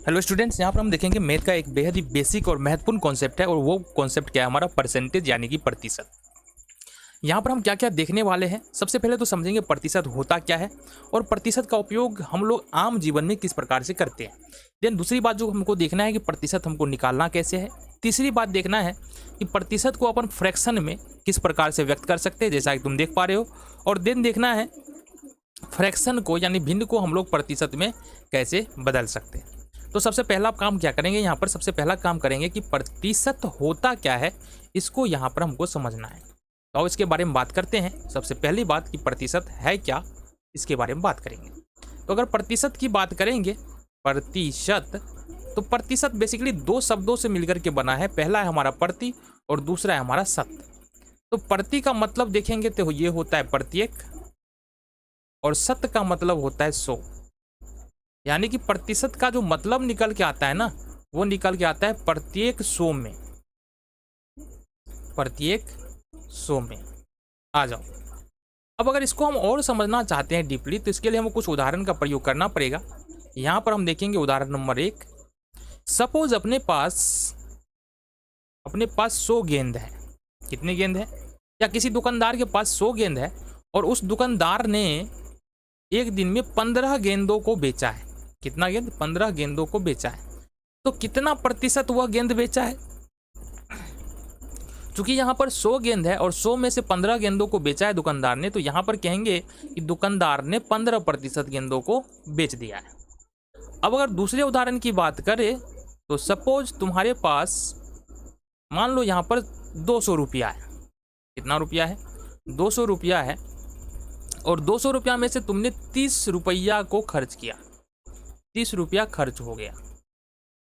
Hello students, यहाँ पर हम देखेंगे मैथ का एक बेहद ही बेसिक और महत्वपूर्ण कॉन्सेप्ट है और वो कॉन्सेप्ट क्या है हमारा परसेंटेज यानी कि प्रतिशत। यहाँ पर हम क्या क्या देखने वाले हैं, सबसे पहले तो समझेंगे प्रतिशत होता क्या है और प्रतिशत का उपयोग हम लोग आम जीवन में किस प्रकार से करते हैं। देन दूसरी बात जो हमको देखना है कि प्रतिशत हमको निकालना कैसे है। तीसरी बात देखना है कि प्रतिशत को अपन फ्रैक्शन में किस प्रकार से व्यक्त कर सकते हैं, जैसा कि तुम देख पा रहे हो। और देन देखना है फ्रैक्शन को यानी भिन्न को हम लोग प्रतिशत में कैसे बदल सकते हैं। तो सबसे पहला काम क्या करेंगे, यहाँ पर सबसे पहला काम करेंगे कि प्रतिशत होता क्या है, इसको यहाँ पर हमको समझना है। तो इसके बारे में बात करते हैं। सबसे पहली बात कि प्रतिशत है क्या, इसके बारे में बात करेंगे। तो अगर प्रतिशत की बात करेंगे, प्रतिशत, तो प्रतिशत बेसिकली दो शब्दों से मिलकर के बना है। पहला है हमारा प्रति और दूसरा है हमारा शत। तो प्रति का मतलब देखेंगे तो ये होता है प्रत्येक और शत का मतलब होता है 100। यानी कि प्रतिशत का जो मतलब निकल के आता है ना, वो निकल के आता है प्रत्येक 100 में, प्रत्येक 100 में। आ जाओ, अब अगर इसको हम और समझना चाहते हैं डीपली, तो इसके लिए हमको कुछ उदाहरण का प्रयोग करना पड़ेगा। यहाँ पर हम देखेंगे उदाहरण नंबर 1। सपोज अपने पास 100 गेंद है। कितने गेंद है? या किसी दुकानदार के पास 100 गेंद है और उस दुकानदार ने एक दिन में 15 गेंदों को बेचा है। कितना गेंद? 15 गेंदों को बेचा है। तो कितना प्रतिशत वह गेंद बेचा है? चूंकि यहाँ पर 100 गेंद है और 100 में से 15 गेंदों को बेचा है दुकानदार ने, तो यहाँ पर कहेंगे कि दुकानदार ने 15% गेंदों को बेच दिया है। अब अगर दूसरे उदाहरण की बात करें, तो सपोज तुम्हारे पास मान लो यहाँ पर 200 रुपया है। कितना रुपया है? 200 रुपया है और 200 रुपया में से तुमने 30 रुपया को खर्च किया। 30 रुपया खर्च हो गया।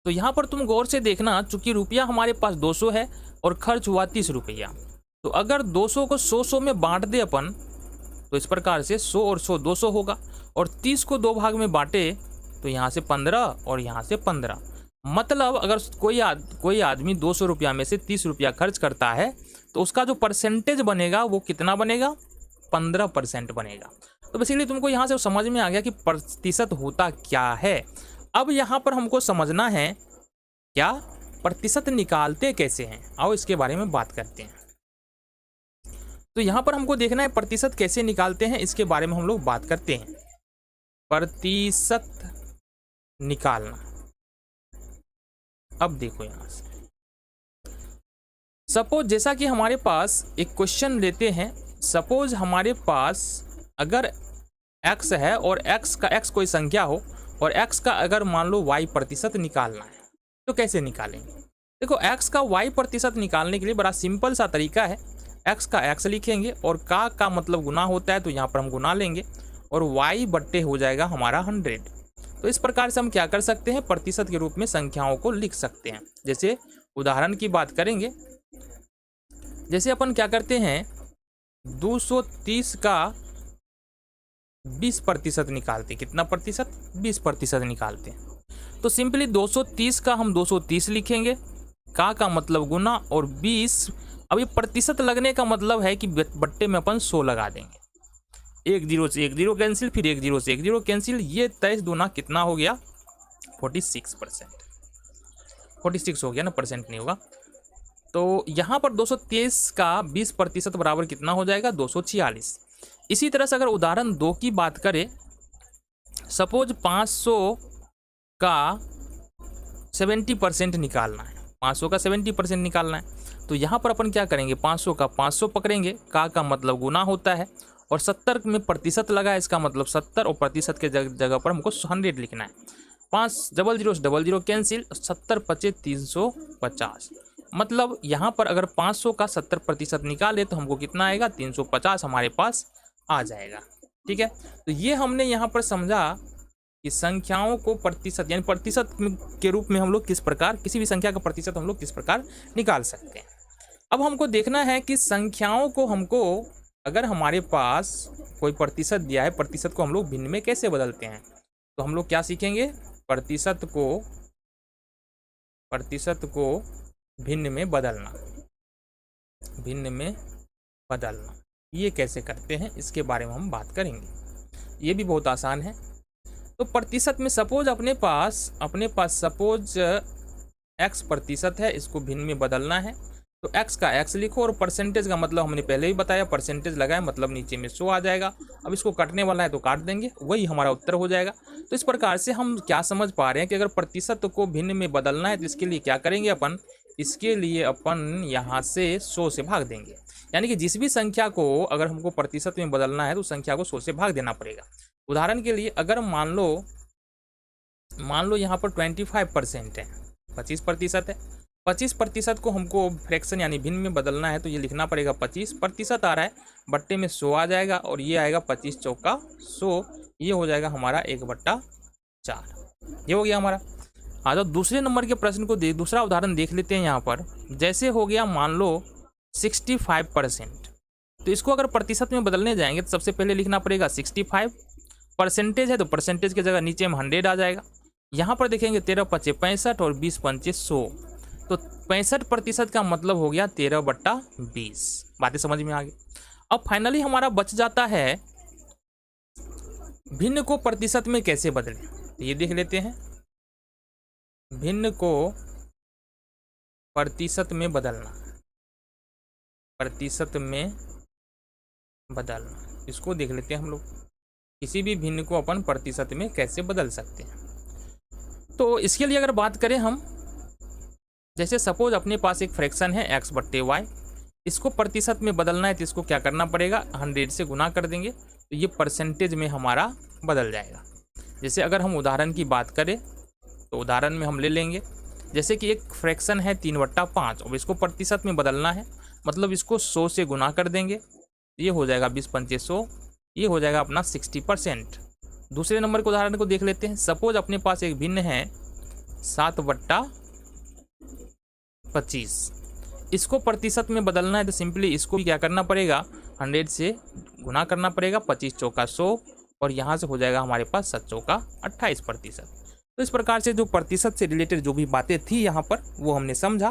तो यहाँ पर तुम गौर से देखना, चूंकि रुपया हमारे पास 200 है और खर्च हुआ 30 रुपया, तो अगर 200 को 100 में बांट दे अपन, तो इस प्रकार से 100 और 100 200 होगा। और 30 को 2 भाग में बांटे तो यहाँ से 15 और यहाँ से 15। मतलब अगर कोई आदमी 200 रुपया में से 30 रुपया खर्च करता है, तो उसका जो परसेंटेज बनेगा वो कितना बनेगा? 15% बनेगा। तो बेसिकली तुमको यहाँ से समझ में आ गया कि प्रतिशत होता क्या है। अब यहाँ पर हमको समझना है क्या प्रतिशत निकालते कैसे हैं। आओ इसके बारे में बात करते हैं। तो यहाँ पर हमको देखना है प्रतिशत कैसे निकालते हैं, इसके बारे में हम लोग बात करते हैं। प्रतिशत निकालना। अब देखो यहाँ से, सपोज जैसा कि हमारे पास एक क्वेश्चन लेते हैं। सपोज हमारे पास अगर x है और x कोई संख्या हो और x का अगर मान लो y प्रतिशत निकालना है, तो कैसे निकालेंगे? देखो, x का y प्रतिशत निकालने के लिए बड़ा सिंपल सा तरीका है। x का x लिखेंगे और का मतलब गुना होता है, तो यहाँ पर हम गुना लेंगे और y बट्टे हो जाएगा हमारा 100। तो इस प्रकार से हम क्या कर सकते हैं, प्रतिशत के रूप में संख्याओं को लिख सकते हैं। जैसे उदाहरण की बात करेंगे, जैसे अपन क्या करते हैं, 230 का 20% निकालते। कितना प्रतिशत? 20% निकालते हैं। तो सिंपली 230 का हम 230 लिखेंगे, का मतलब गुना, और 20। अब ये प्रतिशत लगने का मतलब है कि बट्टे में अपन 100 लगा देंगे। 1 0 से 1 0 कैंसिल, फिर 1 0 से 1 0 कैंसिल। ये 23 दूना कितना हो गया? 46%। 46 हो गया ना, परसेंट नहीं होगा। तो यहाँ पर 223 का 20% बराबर कितना हो जाएगा? 246। इसी तरह से अगर उदाहरण 2 की बात करें, सपोज 500 का 70% निकालना है। 500 का 70% निकालना है, तो यहाँ पर अपन क्या करेंगे, 500 का 500 पकड़ेंगे, का मतलब गुना होता है, और 70 में प्रतिशत लगा है, इसका मतलब 70, और प्रतिशत के जगह पर हमको 100 लिखना है। 5 0 0 से 0 0 कैंसिल, 70 पचे 350। मतलब यहाँ पर अगर 500 का 70% निकाले तो हमको कितना आएगा? 350 हमारे पास आ जाएगा। ठीक है, तो ये हमने यहाँ पर समझा कि संख्याओं को प्रतिशत यानी प्रतिशत के रूप में हम लोग किस प्रकार, किसी भी संख्या का प्रतिशत हम लोग किस प्रकार निकाल सकते हैं। अब हमको देखना है कि संख्याओं को हमको, अगर हमारे पास कोई प्रतिशत दिया है, प्रतिशत को हम लोग भिन्न में कैसे बदलते हैं। तो हम लोग क्या सीखेंगे, प्रतिशत को भिन्न में बदलना। भिन्न में बदलना ये कैसे करते हैं, इसके बारे में हम बात करेंगे। ये भी बहुत आसान है। तो प्रतिशत में सपोज अपने पास सपोज x प्रतिशत है, इसको भिन्न में बदलना है तो x का x लिखो और परसेंटेज का मतलब हमने पहले ही बताया, परसेंटेज लगाए मतलब नीचे में 100 आ जाएगा। अब इसको काटने वाला है तो काट देंगे, वही हमारा उत्तर हो जाएगा। तो इस प्रकार से हम क्या समझ पा रहे हैं कि अगर प्रतिशत को भिन्न में बदलना है तो इसके लिए क्या करेंगे अपन, इसके लिए अपन यहाँ से 100 से भाग देंगे। यानी कि जिस भी संख्या को अगर हमको प्रतिशत में बदलना है तो संख्या को 100 से भाग देना पड़ेगा। उदाहरण के लिए अगर मान लो यहाँ पर 25% है, 25% है, 25% को हमको फ्रैक्शन यानी भिन्न में बदलना है तो ये लिखना पड़ेगा 25% आ रहा है, बट्टे में 100 आ जाएगा और ये आएगा 25 चौका 100, ये हो जाएगा हमारा 1/4, ये हो गया हमारा। आ जाओ दूसरे नंबर के प्रश्न को दूसरा उदाहरण देख लेते हैं। यहाँ पर जैसे हो गया मान लो 65%, तो इसको अगर प्रतिशत में बदलने जाएंगे तो सबसे पहले लिखना पड़ेगा 65, परसेंटेज है तो परसेंटेज की जगह नीचे में 100 आ जाएगा। यहाँ पर देखेंगे 13 × 5 = 65 और 20 × 5 = 100, तो 65% का मतलब हो गया 13/20। बातें समझ में आ गई। अब फाइनली हमारा बच जाता है भिन्न को प्रतिशत में कैसे बदलें, ये देख लेते हैं। भिन्न को प्रतिशत में बदलना, इसको देख लेते हैं हम लोग। किसी भी भिन्न को अपन प्रतिशत में कैसे बदल सकते हैं। तो इसके लिए अगर बात करें हम, जैसे सपोज अपने पास एक फ्रैक्शन है x/y, इसको प्रतिशत में बदलना है तो इसको क्या करना पड़ेगा, 100 से गुना कर देंगे तो ये परसेंटेज में हमारा बदल जाएगा। जैसे अगर हम उदाहरण की बात करें तो उदाहरण में हम ले लेंगे, जैसे कि एक फ्रैक्शन है 3/5, अब इसको प्रतिशत में बदलना है मतलब इसको 100 से गुना कर देंगे, ये हो जाएगा 20 × 5 = 100, ये हो जाएगा अपना 60%। दूसरे नंबर के उदाहरण को देख लेते हैं। सपोज अपने पास एक भिन्न है 7/25, इसको प्रतिशत में बदलना है तो सिंपली इसको क्या करना पड़ेगा, 100 से गुना करना पड़ेगा, 25 चौका 100 और यहाँ से हो जाएगा हमारे पास 7 चौका 28%। तो इस प्रकार से जो प्रतिशत से रिलेटेड जो भी बातें थी यहाँ पर वो हमने समझा।